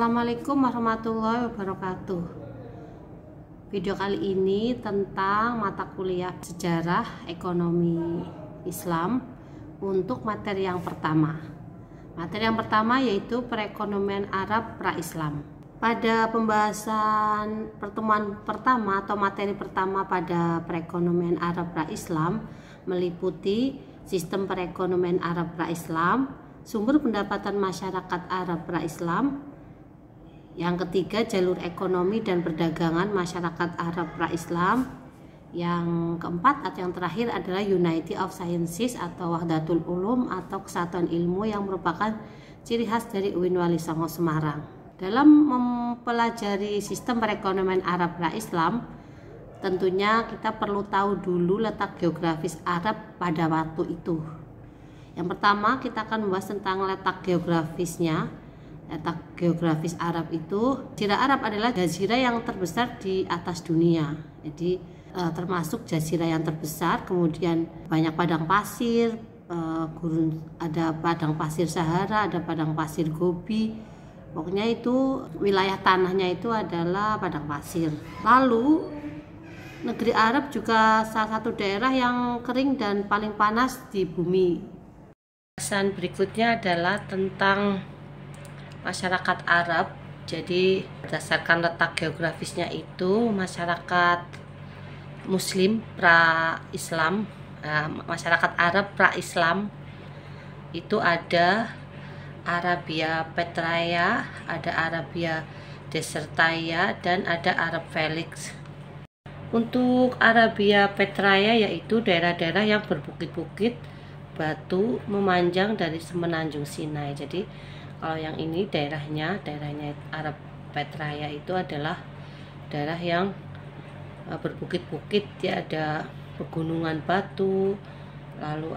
Assalamualaikum warahmatullahi wabarakatuh. Video kali ini tentang mata kuliah sejarah ekonomi Islam untuk materi yang pertama. Materi yang pertama yaitu perekonomian Arab pra-Islam. Pada pembahasan pertemuan pertama atau materi pertama pada perekonomian Arab pra-Islam meliputi sistem perekonomian Arab pra-Islam, sumber pendapatan masyarakat Arab pra-Islam. Yang ketiga, jalur ekonomi dan perdagangan masyarakat Arab pra-Islam. Yang keempat atau yang terakhir adalah Unity of Sciences atau Wahdatul Ulum atau kesatuan ilmu yang merupakan ciri khas dari UIN Wali Songo Semarang. Dalam mempelajari sistem perekonomian Arab pra-Islam, tentunya kita perlu tahu dulu letak geografis Arab pada waktu itu. Yang pertama, kita akan membahas tentang letak geografisnya. Letak geografis Arab itu, Jazirah Arab adalah jazirah yang terbesar di atas dunia. Jadi termasuk jazirah yang terbesar, kemudian banyak padang pasir, gurun, ada padang pasir Sahara, ada padang pasir Gobi. Pokoknya itu wilayah tanahnya itu adalah padang pasir. Lalu negeri Arab juga salah satu daerah yang kering dan paling panas di bumi. Pesan berikutnya adalah tentang masyarakat Arab. Jadi berdasarkan letak geografisnya itu, masyarakat Muslim pra-Islam, masyarakat Arab pra-Islam itu ada Arabia Petraea, ada Arabia Desertaea, dan ada Arab Felix. Untuk Arabia Petraea yaitu daerah-daerah yang berbukit-bukit batu memanjang dari semenanjung Sinai. Jadi kalau yang ini daerahnya Arab Petraea itu adalah daerah yang berbukit-bukit, ya, ada pegunungan batu, lalu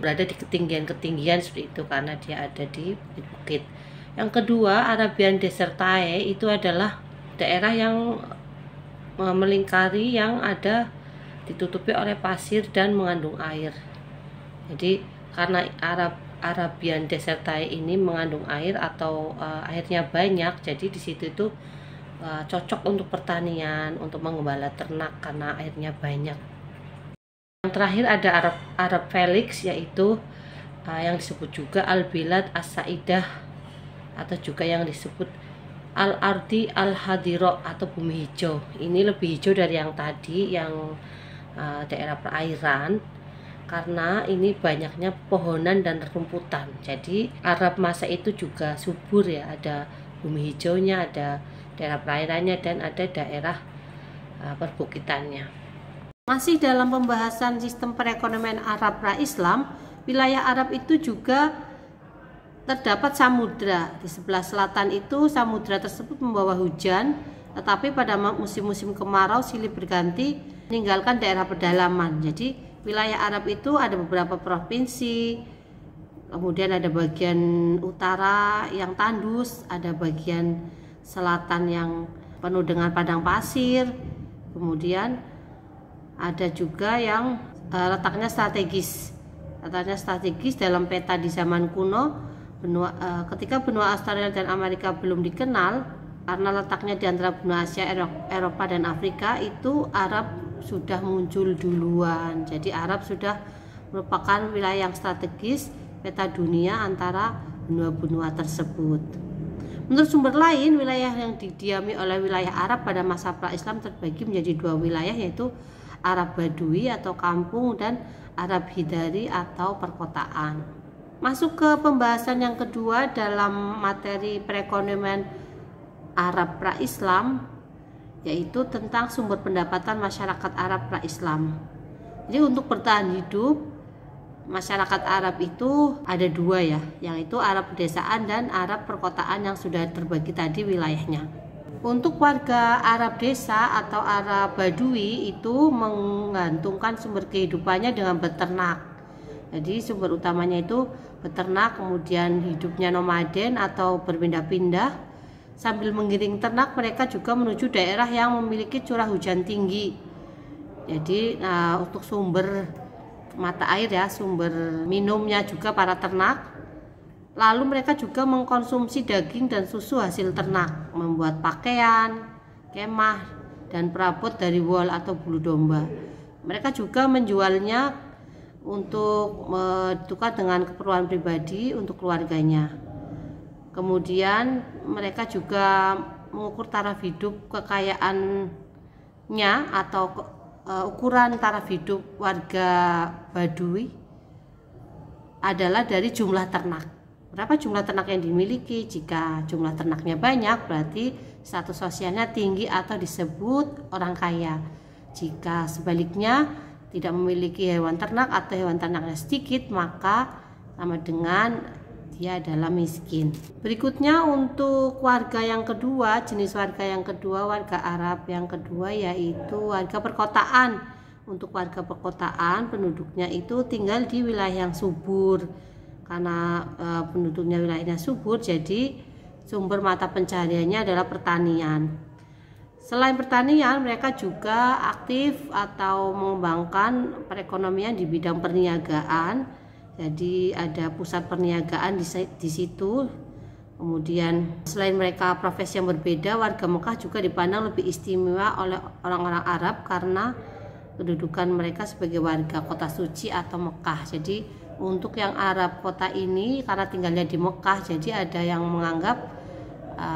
berada di ketinggian-ketinggian seperti itu karena dia ada di bukit. Yang kedua, Arabian Desertae itu adalah daerah yang melingkari yang ada ditutupi oleh pasir dan mengandung air. Jadi karena Arabian Desertae ini mengandung air atau airnya banyak, jadi di situ itu cocok untuk pertanian, untuk mengembala ternak karena airnya banyak. Yang terakhir ada Arab Felix, yaitu yang disebut juga Al-Bilad As-Saidah atau juga yang disebut Al-Ardi Al-Hadiro atau bumi hijau. Ini lebih hijau dari yang tadi, yang daerah perairan, karena ini banyaknya pohonan dan rumputan. Jadi Arab masa itu juga subur, ya, ada bumi hijaunya, ada daerah perairannya, dan ada daerah perbukitannya. Masih dalam pembahasan sistem perekonomian Arab pra-Islam, wilayah Arab itu juga terdapat samudra. Di sebelah selatan itu samudra tersebut membawa hujan, tetapi pada musim-musim kemarau silih berganti meninggalkan daerah pedalaman. Jadi wilayah Arab itu ada beberapa provinsi, kemudian ada bagian utara yang tandus, ada bagian selatan yang penuh dengan padang pasir, kemudian ada juga yang letaknya strategis. Letaknya strategis dalam peta di zaman kuno, ketika benua Australia dan Amerika belum dikenal, karena letaknya di antara benua Asia, Eropa, dan Afrika, itu Arab sudah muncul duluan. Jadi Arab sudah merupakan wilayah yang strategis peta dunia antara benua-benua tersebut. Menurut sumber lain, wilayah yang didiami oleh wilayah Arab pada masa pra-Islam terbagi menjadi dua wilayah, yaitu Arab Badui atau kampung dan Arab Hidari atau perkotaan. Masuk ke pembahasan yang kedua dalam materi perekonomian Arab pra-Islam, yaitu tentang sumber pendapatan masyarakat Arab pra-Islam. Jadi untuk bertahan hidup, masyarakat Arab itu ada dua, ya, yaitu Arab pedesaan dan Arab perkotaan yang sudah terbagi tadi wilayahnya. Untuk warga Arab desa atau Arab Badui itu menggantungkan sumber kehidupannya dengan beternak. Jadi sumber utamanya itu beternak, kemudian hidupnya nomaden atau berpindah-pindah. Sambil menggiring ternak, mereka juga menuju daerah yang memiliki curah hujan tinggi. Jadi untuk sumber mata air, ya, sumber minumnya juga para ternak Lalu mereka juga mengkonsumsi daging dan susu hasil ternak, membuat pakaian, kemah, dan perabot dari wol atau bulu domba. Mereka juga menjualnya untuk ditukar dengan keperluan pribadi untuk keluarganya. Kemudian mereka juga mengukur taraf hidup kekayaannya atau ukuran taraf hidup warga Baduy adalah dari jumlah ternak. Berapa jumlah ternak yang dimiliki? Jika jumlah ternaknya banyak, berarti status sosialnya tinggi atau disebut orang kaya. Jika sebaliknya tidak memiliki hewan ternak atau hewan ternaknya sedikit, maka sama dengan dia adalah miskin. Berikutnya untuk warga yang kedua, jenis warga yang kedua, warga Arab yang kedua yaitu warga perkotaan. Untuk warga perkotaan, penduduknya itu tinggal di wilayah yang subur. Karena penduduknya wilayahnya subur, jadi sumber mata pencahariannya adalah pertanian. Selain pertanian, mereka juga aktif atau mengembangkan perekonomian di bidang perniagaan. Jadi ada pusat perniagaan di situ. Kemudian selain mereka profesi yang berbeda, warga Mekah juga dipandang lebih istimewa oleh orang-orang Arab karena kedudukan mereka sebagai warga kota suci atau Mekah. Jadi untuk yang Arab kota ini karena tinggalnya di Mekah, jadi ada yang menganggap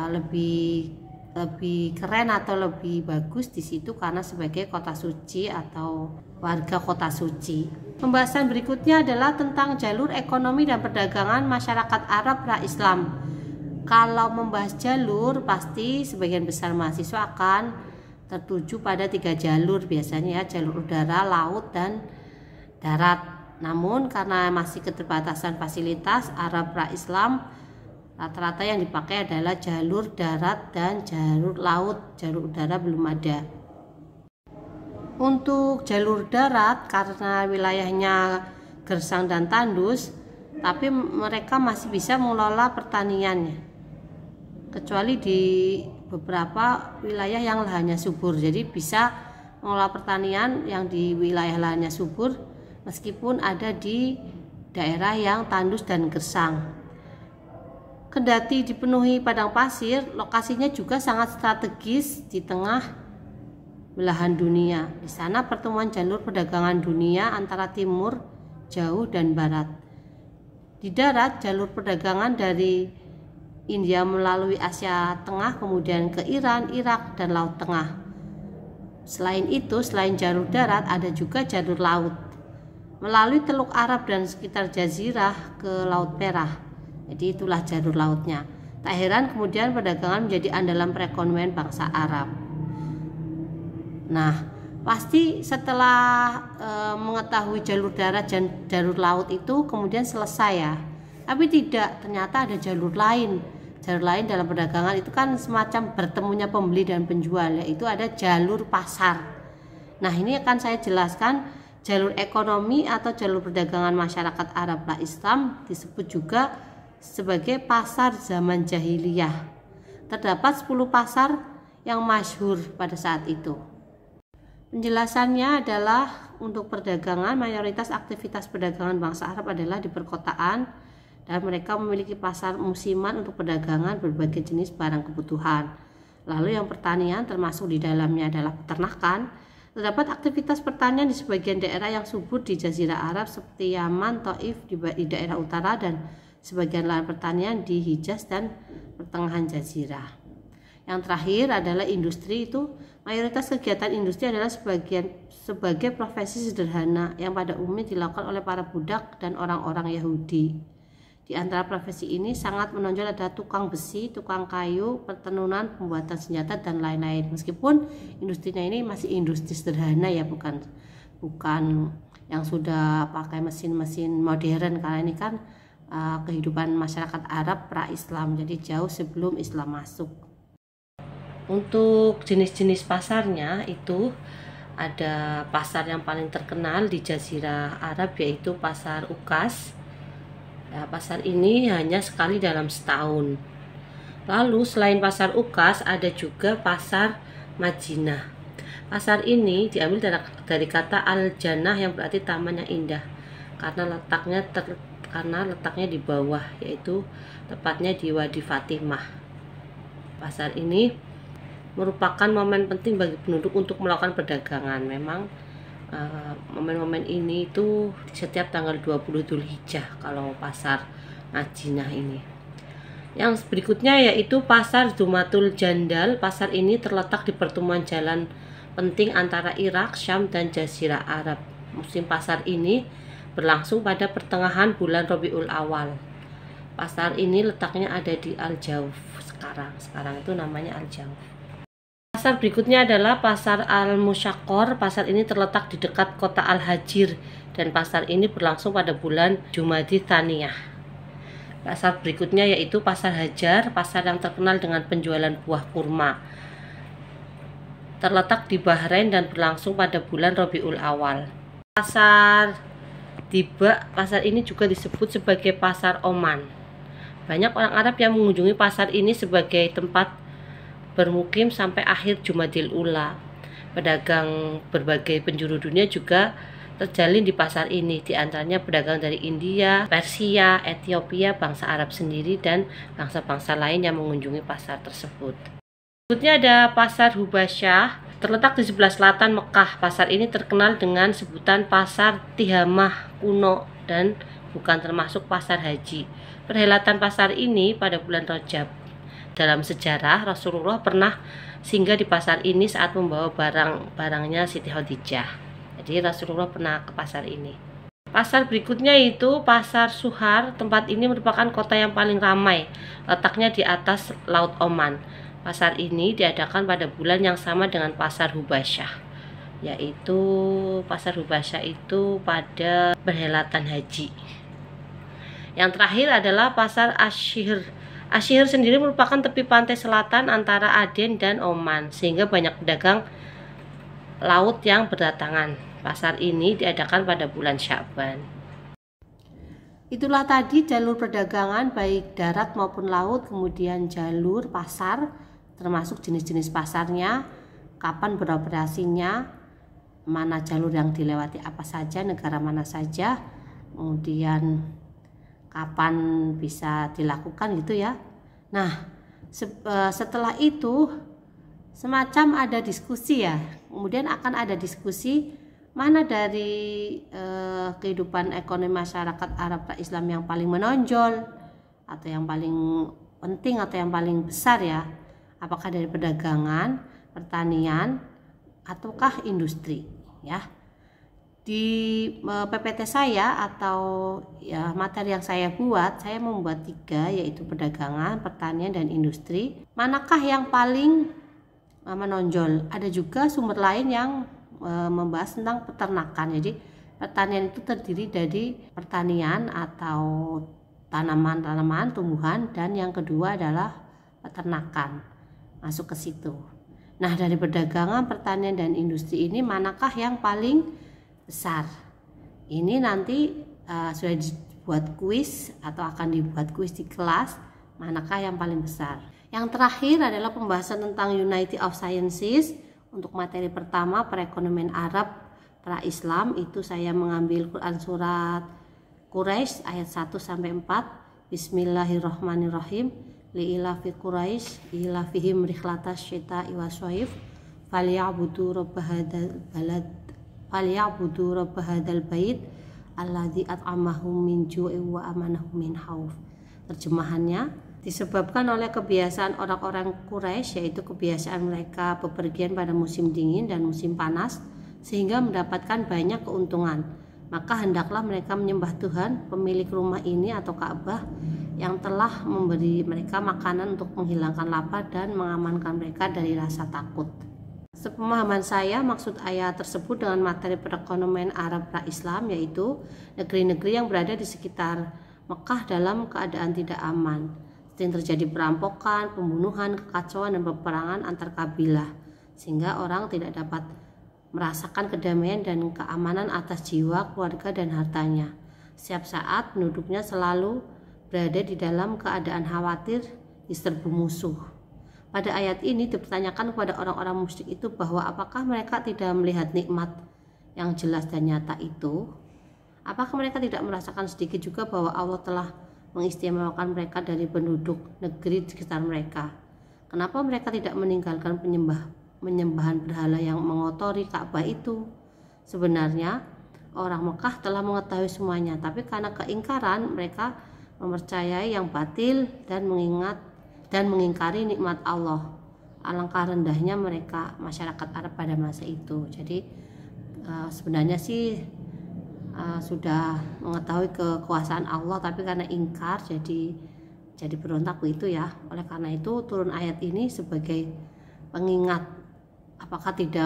lebih keren atau lebih bagus di situ karena sebagai kota suci atau warga kota suci. Pembahasan berikutnya adalah tentang jalur ekonomi dan perdagangan masyarakat Arab pra-Islam. Kalau membahas jalur, pasti sebagian besar mahasiswa akan tertuju pada 3 jalur biasanya ya, jalur udara, laut, dan darat. Namun karena masih keterbatasan fasilitas, Arab pra-Islam rata-rata yang dipakai adalah jalur darat dan jalur laut. Jalur udara belum ada. Untuk jalur darat, karena wilayahnya gersang dan tandus, tapi mereka masih bisa mengelola pertaniannya, kecuali di beberapa wilayah yang lahannya subur. Jadi bisa mengelola pertanian yang di wilayah lahannya subur meskipun ada di daerah yang tandus dan gersang. Kendati dipenuhi padang pasir, lokasinya juga sangat strategis di tengah belahan dunia. Di sana pertemuan jalur perdagangan dunia antara timur, jauh, dan barat. Di darat, jalur perdagangan dari India melalui Asia Tengah kemudian ke Iran, Irak, dan Laut Tengah. Selain itu, selain jalur darat, ada juga jalur laut melalui Teluk Arab dan sekitar Jazirah ke Laut Merah. Jadi itulah jalur lautnya. Tak heran kemudian perdagangan menjadi andalan perekonomian bangsa Arab. Nah, pasti setelah mengetahui jalur darat dan jalur laut itu kemudian selesai ya. Tapi tidak, ternyata ada jalur lain. Jalur lain dalam perdagangan itu kan semacam bertemunya pembeli dan penjual, yaitu ada jalur pasar. Nah, ini akan saya jelaskan. Jalur ekonomi atau jalur perdagangan masyarakat Arab pra-Islam disebut juga sebagai pasar zaman jahiliyah. Terdapat 10 pasar yang masyhur pada saat itu. Penjelasannya adalah untuk perdagangan, mayoritas aktivitas perdagangan bangsa Arab adalah di perkotaan dan mereka memiliki pasar musiman untuk perdagangan berbagai jenis barang kebutuhan. Lalu yang pertanian termasuk di dalamnya adalah peternakan. Terdapat aktivitas pertanian di sebagian daerah yang subur di Jazirah Arab seperti Yaman, Taif di daerah utara, dan sebagian lahan pertanian di Hijaz dan pertengahan Jazirah. Yang terakhir adalah industri. Itu mayoritas kegiatan industri adalah sebagai profesi sederhana yang pada umumnya dilakukan oleh para budak dan orang-orang Yahudi. Di antara profesi ini sangat menonjol ada tukang besi, tukang kayu, pertenunan, pembuatan senjata, dan lain-lain. Meskipun industrinya ini masih industri sederhana ya, bukan yang sudah pakai mesin-mesin modern, karena ini kan kehidupan masyarakat Arab pra-Islam, jadi jauh sebelum Islam masuk. Untuk jenis-jenis pasarnya itu ada pasar yang paling terkenal di Jazirah Arab yaitu pasar Ukas. Nah, pasar ini hanya sekali dalam setahun. Lalu selain pasar Ukas ada juga pasar Madinah. Pasar ini diambil dari kata Al-Jannah yang berarti taman yang indah karena letaknya karena letaknya di bawah, yaitu tepatnya di Wadi Fatimah. Pasar ini merupakan momen penting bagi penduduk untuk melakukan perdagangan. Memang momen-momen ini itu setiap tanggal 20 Dzulhijjah kalau pasar Madinah ini. Yang berikutnya yaitu Pasar Zumatul Jandal. Pasar ini terletak di pertemuan jalan penting antara Irak, Syam, dan Jazirah Arab. Musim pasar ini berlangsung pada pertengahan bulan Rabiul Awal. Pasar ini letaknya ada di Al-Jauf sekarang itu namanya Al-Jauf. Pasar berikutnya adalah Pasar Al-Musyaqqar. Pasar ini terletak di dekat kota Al-Hajir dan pasar ini berlangsung pada bulan Jumadi Tsaniyah. Pasar berikutnya yaitu Pasar Hajar, pasar yang terkenal dengan penjualan buah kurma. Terletak di Bahrain dan berlangsung pada bulan Rabiul Awal. Pasar Tiba, pasar ini juga disebut sebagai Pasar Oman. Banyak orang Arab yang mengunjungi pasar ini sebagai tempat bermukim sampai akhir Jumadil Ula. Pedagang berbagai penjuru dunia juga terjalin di pasar ini, di antaranya pedagang dari India, Persia, Ethiopia, bangsa Arab sendiri, dan bangsa-bangsa lain yang mengunjungi pasar tersebut. Berikutnya ada Pasar Hubasyah, terletak di sebelah selatan Mekah. Pasar ini terkenal dengan sebutan Pasar Tihamah kuno dan bukan termasuk pasar haji. Perhelatan pasar ini pada bulan Rajab. Dalam sejarah, Rasulullah pernah singgah di pasar ini saat membawa barang-barangnya Siti Khadijah. Jadi Rasulullah pernah ke pasar ini. Pasar berikutnya itu Pasar Suhar. Tempat ini merupakan kota yang paling ramai, letaknya di atas Laut Oman. Pasar ini diadakan pada bulan yang sama dengan Pasar Hubasyah, yaitu Pasar Hubasyah itu pada perhelatan haji. Yang terakhir adalah Pasar Asyir. Asyir sendiri merupakan tepi pantai selatan antara Aden dan Oman, sehingga banyak pedagang laut yang berdatangan. Pasar ini diadakan pada bulan Sya'ban. Itulah tadi jalur perdagangan baik darat maupun laut, kemudian jalur pasar, termasuk jenis-jenis pasarnya, kapan beroperasinya, mana jalur yang dilewati apa saja, negara mana saja, kemudian kapan bisa dilakukan gitu ya. Nah, setelah itu semacam ada diskusi ya, kemudian akan ada diskusi mana dari kehidupan ekonomi masyarakat Arab Islam yang paling menonjol, atau yang paling penting, atau yang paling besar ya. Apakah dari perdagangan, pertanian, ataukah industri ya. Di PPT saya atau ya materi yang saya buat, saya membuat 3, yaitu perdagangan, pertanian, dan industri. Manakah yang paling menonjol? Ada juga sumber lain yang membahas tentang peternakan. Jadi pertanian itu terdiri dari pertanian atau tanaman-tanaman, tumbuhan, dan yang kedua adalah peternakan, masuk ke situ. Nah, dari perdagangan, pertanian, dan industri ini manakah yang paling besar? Ini nanti sudah dibuat kuis atau akan dibuat kuis di kelas, manakah yang paling besar. Yang terakhir adalah pembahasan tentang Unity of Sciences. Untuk materi pertama, perekonomian Arab pra-Islam, itu saya mengambil Quran surat Quraisy ayat 1-4. Bismillahirrahmanirrahim. Li'ilafi Quraisy ilafihim rihlatas syita'i wasyaif falyabudu rabb hadzal bait alladzi at'amahum min ju'in wa amanahum min khauf. Terjemahannya, disebabkan oleh kebiasaan orang-orang Quraisy, yaitu kebiasaan mereka bepergian pada musim dingin dan musim panas, sehingga mendapatkan banyak keuntungan. Maka hendaklah mereka menyembah Tuhan, pemilik rumah ini atau Ka'bah, yang telah memberi mereka makanan untuk menghilangkan lapar dan mengamankan mereka dari rasa takut. Sepemahaman saya, maksud ayat tersebut dengan materi perekonomian Arab pra-Islam, yaitu negeri-negeri yang berada di sekitar Mekah dalam keadaan tidak aman. Sering terjadi perampokan, pembunuhan, kekacauan, dan peperangan antar kabilah, sehingga orang tidak dapat merasakan kedamaian dan keamanan atas jiwa, keluarga, dan hartanya. Setiap saat penduduknya selalu berada di dalam keadaan khawatir diserbu musuh. Pada ayat ini dipertanyakan kepada orang-orang musyrik itu bahwa apakah mereka tidak melihat nikmat yang jelas dan nyata itu? Apakah mereka tidak merasakan sedikit juga bahwa Allah telah mengistimewakan mereka dari penduduk negeri di sekitar mereka? Kenapa mereka tidak meninggalkan penyembahan berhala yang mengotori Ka'bah itu? Sebenarnya orang Mekah telah mengetahui semuanya, tapi karena keingkaran mereka mempercayai yang batil dan mengingkari nikmat Allah. Alangkah rendahnya mereka masyarakat Arab pada masa itu. Jadi sebenarnya sih sudah mengetahui kekuasaan Allah, tapi karena ingkar jadi berontak itu ya. Oleh karena itu turun ayat ini sebagai pengingat, apakah tidak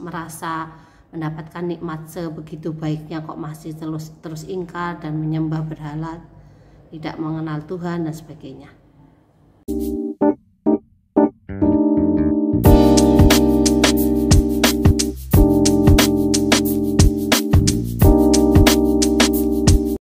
merasa mendapatkan nikmat sebegitu baiknya kok masih terus ingkar dan menyembah berhala, tidak mengenal Tuhan dan sebagainya.